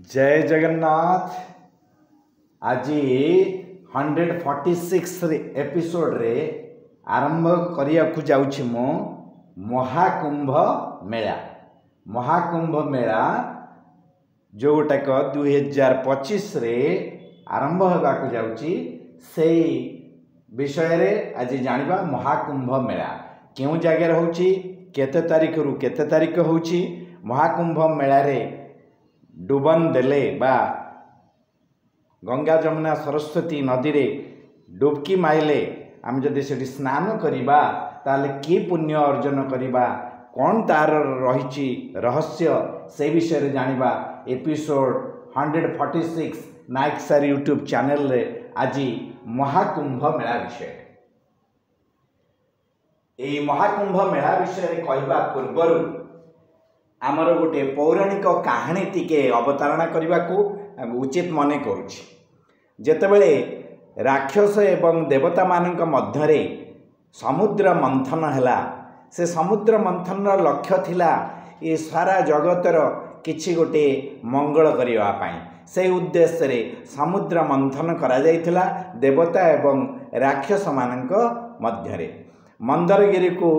जय जगन्नाथ। आज 146 एपिसोड रे आरंभ करिया को जाउछि मो महाकुंभ मेला। महाकुंभ मेला जोटाक 2025 रे आरंभ होगा को जाउछि सेई विषय रे आज जानिबा। महाकुंभ मेला क्यों जगह होछि, केते तारीख रु केते तारीख होछि। महाकुंभ मेला रे डुबन देले बा गंगा जमुना सरस्वती नदी रे डुबकी माइले आम जदि सेठी स्नान करिबा ताले कि पुण्य अर्जन करिबा, कौन तार रहिछि रहस्य से विषय रे जानिबा। एपिसोड 146 नायक सर यूट्यूब चैनल रे आज महाकुंभ मेला विषय। ए महाकुंभ मेला विषय रे कहबा पूर्वरु आमर गोटे पौराणिक कहानी टिके अवतारणा करने को उचित मने करुछि। जेतेबेले राक्षस एवं देवता मानक मध्यरे समुद्र मंथन हैला, से समुद्र मंथन लक्ष्य थिला ये सारा जगतर किछि गोटे मंगल करिवा पाई। से उद्देश्य रे समुद्र मंथन करा जाइथिला देवता एवं राक्षस मानक मध्यरे। मंदरगिरी को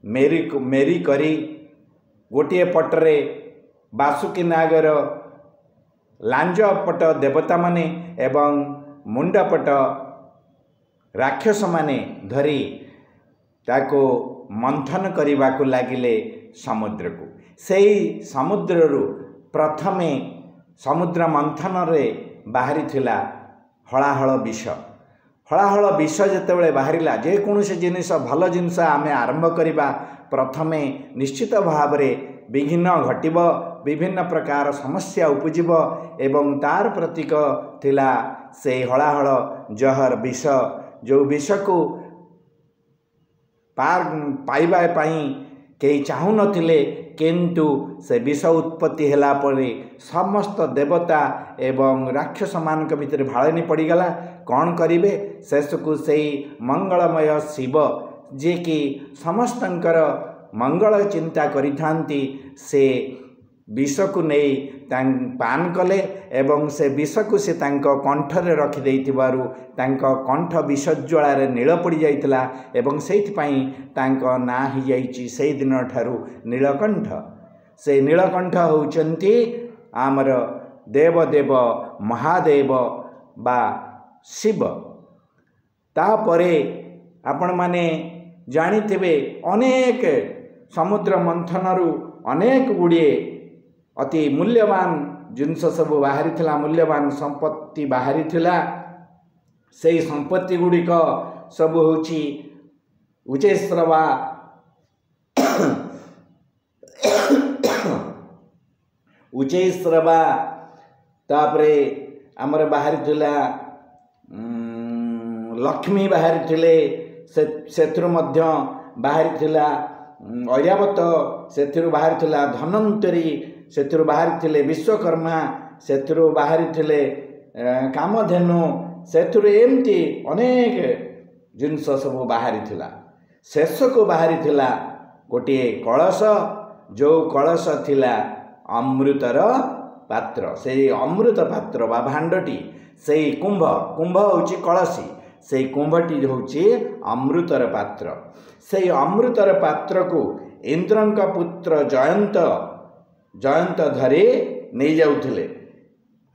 मेरी करी गोटे पटरे बासुकी नागर लांज पट देवता माने एवं मुंडपट राक्षस माने धरी ताको मंथन करने को लगिले समुद्र को। सेई समुद्र रु प्रथमे समुद्र मंथन रे बाहरी थिला हलाहल विष। हलाहल विष जेतेबेले बाहरिला, जेकोसी जिनिस भल जिनस आमे आरंभ करिबा प्रथमे निश्चित भाव रे विघ्न घटिब, विभिन्न प्रकार समस्या उपजिब एवं तार प्रतीक थिला से हलाहल जहर विष। जो विष को पार पाइबा पाई कई चाहू नथिले, किंतु से विष उत्पत्ति हैला परे समस्त देवता एवं राक्षस मानक भितर भाळनी पड़ीगला। कौन करिवे शेष को सेई मंगलमय शिव जे कि समस्तंकर मंगल चिंता करिथांती, से विष को नहीं पान कले एवं से विष को से तांको कंठरे रखी देइथिबारु तांको कंठ विषज्वाला रे नील पड़ी जाइतला एवं सेइथपाई तांको ना ही जाइछि सेई दिन ठारू नीलकंठ। से नीलकंठ होउचंती आमर देवदेव महादेव बा शिव। तापरे आपण माने जानिथिबे अनेक समुद्र मंथनरु अनेक गुड़िए अति मूल्यवान जिनस सब बाहरी थिला, मूल्यवान संपत्ति बाहरी थिला। सेई संपत्ति गुड़िक सब होची उच्चैश्रवा उच्चैश्रवा तापरे आमर बाहरी थिला लक्ष्मी बाहरी थिले, सेथुर मध्य बाहरी थिला ऐरावत, सेथुर बाहरी थिला धनंतरी, सेथुर बाहरी थिले विश्वकर्मा, सेथुर बाहरी थिले कामधेनु, सेथुर एमती अनेक जिनस सब बाहरी थिला। शेष को बाहरी थिला गोटे कलश, जो कलश थिला अमृतर पात्र। से अमृत पात्र बा भांडटी, से कुंभ कुंभ होची कलसी, से कुंभटी होची अमृतर पात्र। से अमृतर पात्र को इंद्रंक पुत्र जयंत धरी नहीं जाउथिले।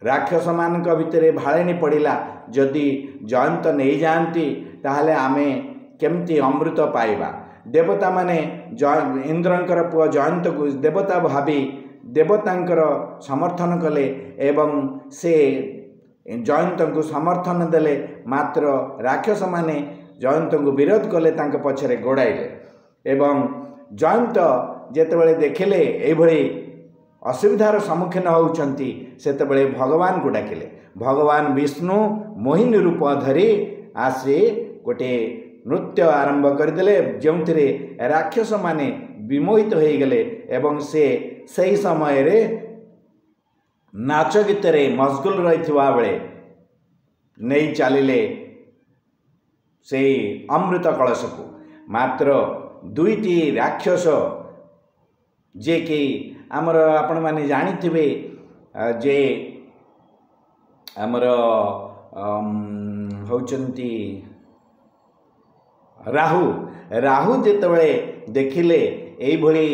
राक्षस मानक भितरे भाळेनी पड़िला, जदि जयंत नहीं जाती ताहले आमे केमती अमृत पाइबा। देवता माने इंद्रंकर पुआ जयंत को देवता भावी देवतांकर समर्थन कले एवं से जयंत को समर्थन देले, मात्र राक्षस माने जयंत को विरोध कले, तांके पछरे गोड़ाइले एवं जयंत जेतेबेले देखिले एभली असुविधार सम्मुखीन होउचंती सेतेबेले भगवान को डाकिले। भगवान विष्णु मोहिनी रूप धरी आसी गोटे नृत्य आरंभ करदेले, जोंथिरे राक्षस माने विमोहित हो गले एवं से सही समय रे नाच गीत रे मशगुल रहिथिबा बेले नहीं चलिले से अमृत कलश को। मात्र दुईटी राक्षस जे कि आमर आपण माने जानिथिबे जे आमर होचंती राहु राहु जेतबेले देखिले एई भली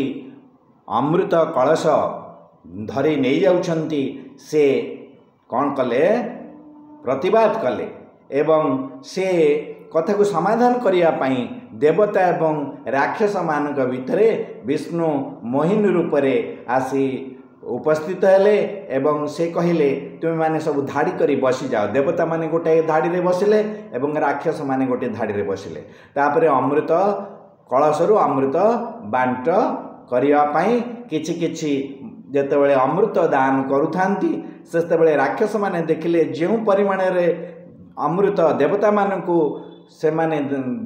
अमृत कलश धरी नहीं जाउछंती से कौन कले प्रतिवाद कले एवं से कथा को समाधान करिया पाई देवता एवं राक्षस मानक भितरे विष्णु मोहिनी रूप रे आसी उपस्थित हेले एवं से कहिले तुम माने सब धाड़ी करी बसी जाओ। देवता माने गोटे धाड़ी रे बसिले एवं राक्षस माने गोटे धाड़ी रे बसिले। तापरे अमृत कलशरु अमृत बांट करिया पाई किछि किछि जेतेबेले अमृत दान करुथांती सेतेबेले राक्षस माने देखिले जेउ परिमाण रे अमृत देवता मानकु से माने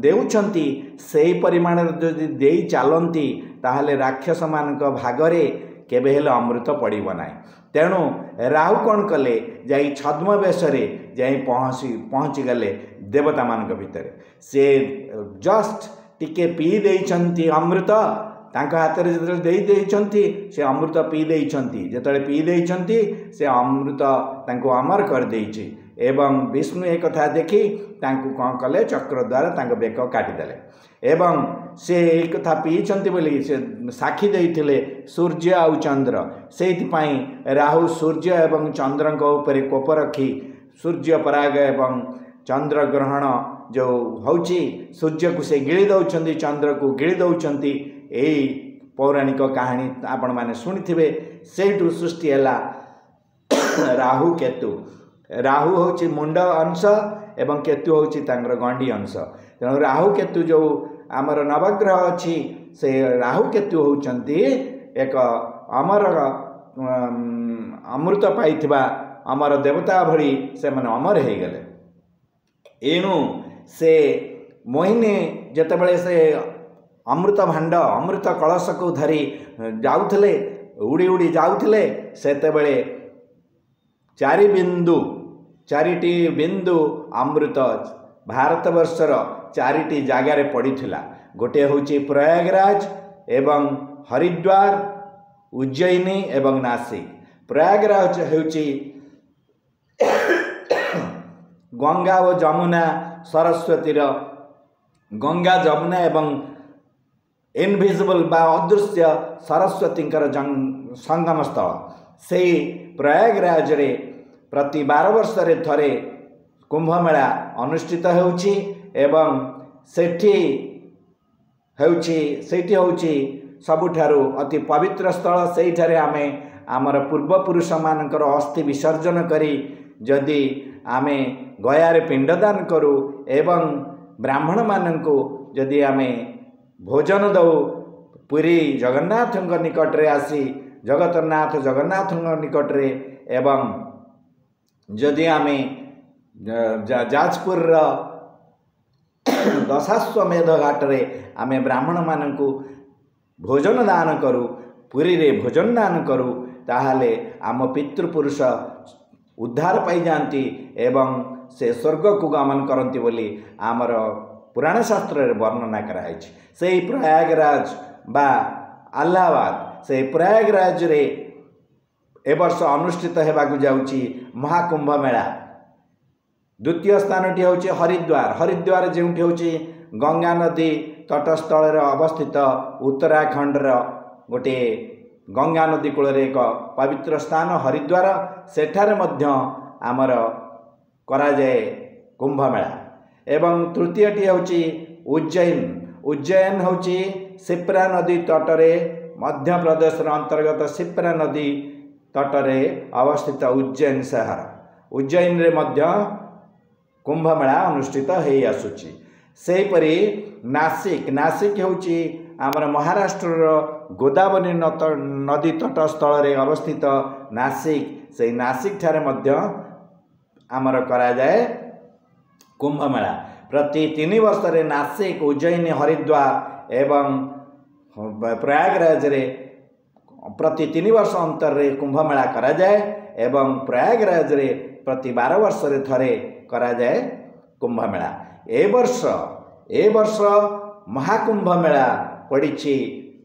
देउछंती सेही परिमाण रे जदि देई चालंती ताहले राक्षस मानक भागरे केबे हेले अमृत पड़िब नाही। तेणु राहु कौन कले जाई छद्म बेशरे जाई पहुँची गले देवता मानक भितर से जस्ट टिके पी देइछंती अमृत तांका हाथ रे जतले देई देइछंती से अमृत पी देइछंती जतले पी देइछंती से अमृत तांको अमर कर देइछि एवं विष्णु एक कथा देखि तांको कौन कले चक्र द्वारा तांको बेक काटी देले एवं से एक कथा पीछंती बोली से साक्षी देइथिले सूर्य आउ चंद्र सेति पई राहु सूर्य एवं चंद्र को ऊपर कोप रखी सूर्य पराग एवं चंद्र ग्रहण जो होची सूर्य को से गिली दउछंती चंद्र को गिली दउछंती एई पौराणिक कहानी आपण माने सुनिथिबे। सेठु सृष्टि हैला राहु केतु। राहु होची मुंड अंश एवं केतु होची तांगर गंडी अंश। तेणु राहु केतु जो आमर नवग्रह अच्छी से राहु केतु होचंती एक अमर अमृत पाइथिबा अमर देवता भली से माने अमर हे गले। एणु से मोहिनी जेतेबेले से अमृत भांड अमृत कलश को धरी जाउथले उड़ी उड़ी जाउथले सेतेबेले चारिटी बिंदु अमृत भारतवर्षर चारिटी जगार पड़ीथिला। गोटे होची प्रयागराज एवं हरिद्वार उज्जयिनी एवं नासिक। प्रयागराज होची गंगा और जमुना सरस्वतीर गंगा जमुना एवं इनविजिबल बा अदृश्य सरस्वतींकर संगम स्थल से प्रयागराज रे प्रति 12 वर्ष रे थरे कुंभ मेला अनुष्ठित होउची एवं सेठी होउची सबुठारु अति पवित्र स्थल। सेठारे आमे आमर पूर्वपुरुष मानकर अस्थि विसर्जन करी जदि आमे गयारे पिंडदान करू एवं ब्राह्मण माननको जदि आमे भोजन दौ पुरी जगन्नाथ निकट रे आसी जगन्नाथ निकट रे एवं जदि आमे जाजपुर दशाश्वमेध घाट रे आमे ब्राह्मण माननको भोजन दान करू पुरी रे भोजन दान करू ताहाले आम पितृपुरुष उद्धार पाई जाती एवं से स्वर्ग को गमन करती बोली आमर पुराण शास्त्र रे वर्णना कराई। से प्रयागराज बा अलाहाबाद से प्रयागराज रे ए वर्ष अनुष्ठित हेबाकु जाउची महाकुंभ मेला। द्वितीय स्थान टी होची हरिद्वार। हरिद्वार जेउठी होची गंगा नदी तटस्थल रे अवस्थित उत्तराखंड रो गोटे गंगा नदी कूल रे एक पवित्र स्थान हरिद्वार। सेठारे मध्य आमर करा जाए कुंभ मेला। एवं तृतीय टी होची उज्जैन। उज्जैन होची शिप्रा नदी तटरे मध्य प्रदेश अंतर्गत शिप्रा नदी तटरे अवस्थित उज्जैन शहर। उज्जैन रे मध्य कुंभ मेला अनुष्ठित हेई आसुची। सेहीपरि नासिक। नासिक होची आमर महाराष्ट्र गोदावरी नदी तटस्थल रे अवस्थित नासिक। से नासिक ठारे मध्य आमर करा जाए कुंभ मेला। प्रति 3 वर्ष रे नासिक उज्जैन हरिद्वार एवं प्रयागराज रे प्रति 3 वर्ष अंतर रे कुंभ मेला करा जाए एवं प्रयागराज रे प्रति 12 वर्ष रे थरे करा जाए कुंभ मेला। ए वर्ष महाकुंभ मेला पड़ी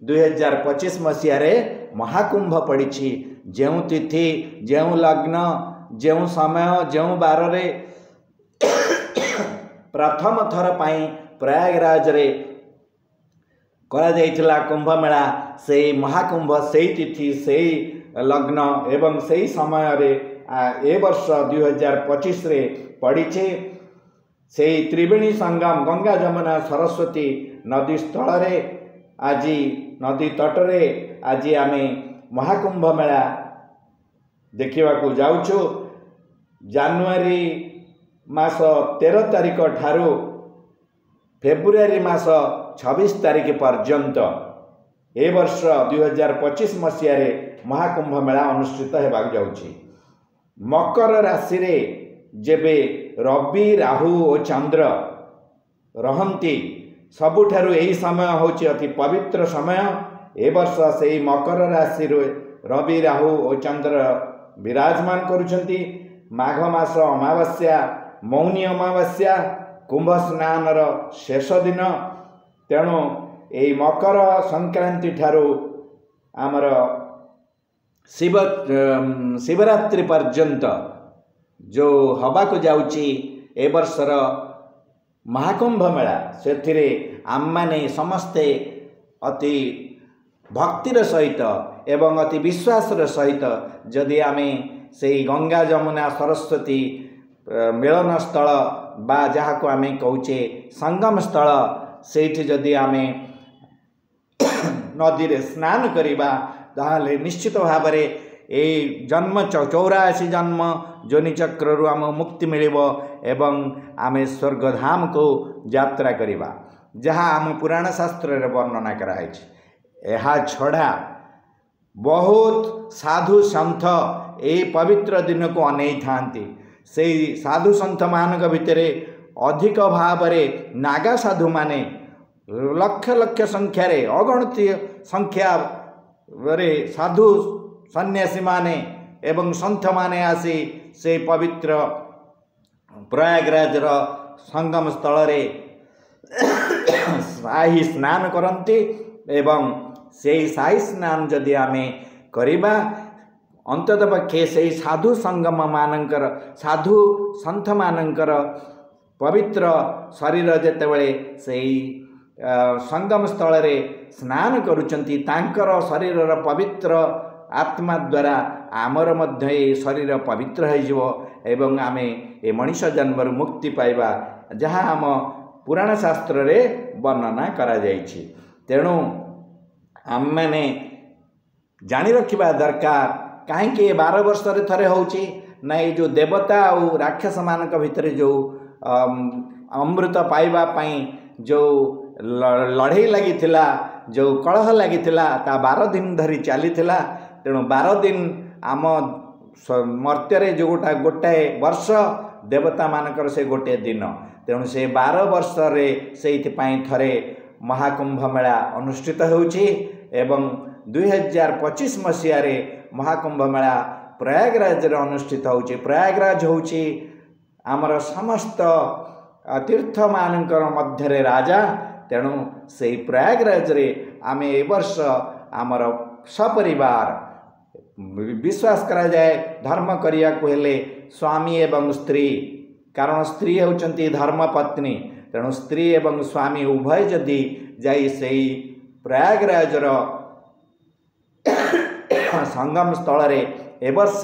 2025 मसीह महाकुंभ पड़ी जो तिथि जो लग्न जो समय जो बार रे प्रथम थर पाई प्रयागराज रे करा जाइथिला कुंभ मेला से महाकुंभ से तिथि से लग्न एवं से समय रे ए वर्ष 2025 रे पड़ीचे से त्रिवेणी संगम गंगा जमुना सरस्वती नदी स्थल रे आज नदी तट रे आज आमे महाकुंभ मेला देखा जाऊँ। जानुआरी मास 13 तारिख ठारू फेब्रुआरी मास 26 तारिख पर्यंत ए वर्ष 2025 मसीह महाकुंभ मेला अनुष्ठित होगा जाउछि। मकर राशि रे जेबे रवि राहु और चंद्र रहंती सबुठारु एही समय होछि अति पवित्र समय। ए वर्ष से मकर राशि रे रवि राहु और चंद्र विराजमान करुछंती। माघ मास अमावास्या मौनी अमावास्या कुंभ स्नान शेष दिन तेणु ए मकर संक्रांति ठारू आमर शिवरात्रि पर्यंत जो हवाक जाउची ए वर्षर महाकुंभ मेला से आम माने समस्ते अति भक्तिर सहित एवं अति विश्वासर सहित जदि आमे से गंगा जमुना सरस्वती मिलन स्थल बा जहाँ को आमे कहूचे संगम स्थल सेठी जदि आमे नदी रे स्नान करिबा ताहले निश्चित भाव ए जन्म 84 जन्म जोनि चक्र रु आम मुक्ति मिलिबो एवं आमे स्वर्गधाम को यात्रा करिबा जहाँ आम पुराण शास्त्र रे वर्णना कराई छै। एहा छड़ा बहुत साधु संत ए पवित्र दिन को अनै थांती। से साधु संत मानक भितरे अधिक भाव नागा साधु माने लक्ष लक्ष संख्या रे अगणती संख्या रे साधु सन्यासी माने एवं संत माने आसी से पवित्र प्रयागराज रो संगम स्थल रे शाही स्नान करती एवं से शाही स्नान जदि आमे करिबा अंतत पक्षे से साधु संगम मानकर साधु संत मानकर पवित्र शरीर जेतेबेले से संगम स्थल रे स्नान करुचंती तांकर शरीर पवित्र आत्मा द्वारा आमर मध्य शरीर पवित्र हो एवं आमे ए मनुष्य जन्म मुक्ति पाइबा जहाँ आम पुराण शास्त्र रे वर्णना करा जाइछि। तेणु आम माने जानी रखिबा दरकार कहीं 12 वर्ष थे होची ना ये जो देवता और राक्षस मानक भितर जो अमृत पाइबा पाई जो लड़ई लगी जो कलह लगी ता 12 दिन धरी चली तेणु 12 दिन आम मर्त्य जो गोटाए वर्ष देवता मानकर से गोटे दिन तेणु से 12 वर्ष से थरे महाकुंभ मेला अनुष्ठित होउछि एवं 2025 मसीह महाकुंभ मेला प्रयागराज रे अनुष्ठित होउछि। प्रयागराज होउछि आमर समस्त तीर्थ मानकर मध्य राजा तेणु से प्रयागराज रे आमे ए वर्ष आमर सपरिवार विश्वास करा जाए धर्म करिया को हेले स्वामी एवं स्त्री कारण स्त्री होचंती धर्म पत्नी तेणु स्त्री एवं स्वामी उभय जदि जाई सेई प्रयागराज रो संगम स्थल रे ए वर्ष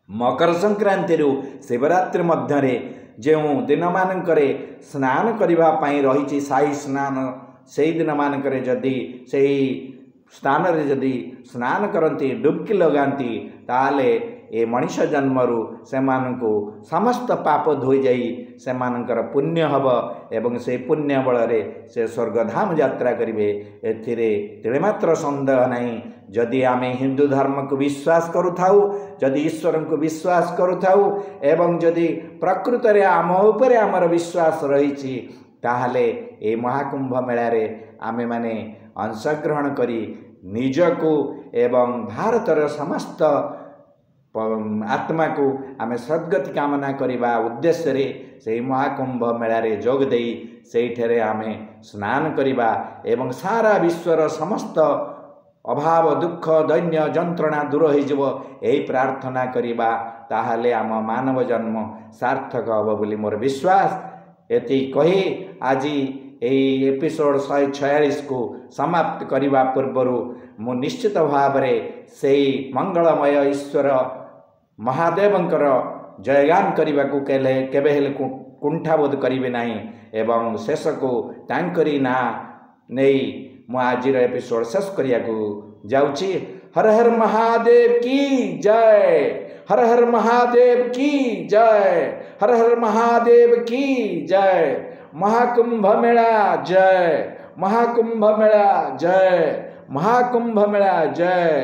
मकर संक्रांति रु शिवरात्रि मध्य जो दिन मानकरे स्नान करिबा पाई रही साई स्नान से दिन मानकरे जदि से स्थान रे जदि स्नान करती डुबकी लगाती ताले ए मनुष्य जन्मरु सेमानकु समस्त पाप धोई जाई सेमानकर पुण्य हब एवं से पुण्य बल रे से स्वर्गधाम यात्रा करिवे एथिरे तिलेमात्र संदेह नहीं। जदि आमे हिंदू धर्म को विश्वास करुथाउ जदि ईश्वर को विश्वास करुथाउ एवं जदि प्रकृत रे आम उपरे आमर विश्वास रही ताहले ए महाकुंभ मेला रे आमे माने अंशग्रहण करी निजको एवं भारतर समस्त आत्मा को आमे सद्गति कामना करिबा उद्देश्य रे से महाकुंभ मेला रे जोग देई सेठरे आमे स्नान करिबा एवं सारा विश्वर समस्त अभाव दुख दैन्य जंत्रणा दूर हो प्रार्थना करवा ताहले आम मानव जन्म सार्थक हम बोली मोर विश्वास। एति कही आज यही एपिसोड 146 को समाप्त करने पूर्वर मु निश्चित भाव से मंगलमय ईश्वर महादेवंकर जयगान करने को केबे कुंठाबोध करेंगे ना एवं शेष को तांकरी ना नहीं मु आज एपिसोड शेष करने को जाऊँगी। हर हर महादेव की जय, हर हर महादेव की जय, हर हर महादेव की जय। महाकुंभ मेला जय, महाकुंभ मेला जय, महाकुंभ मेला जय।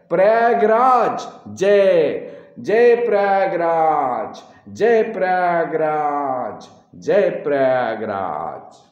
प्रयागराज जय, जय प्रयागराज, जय प्रयागराज, जय प्रयागराज।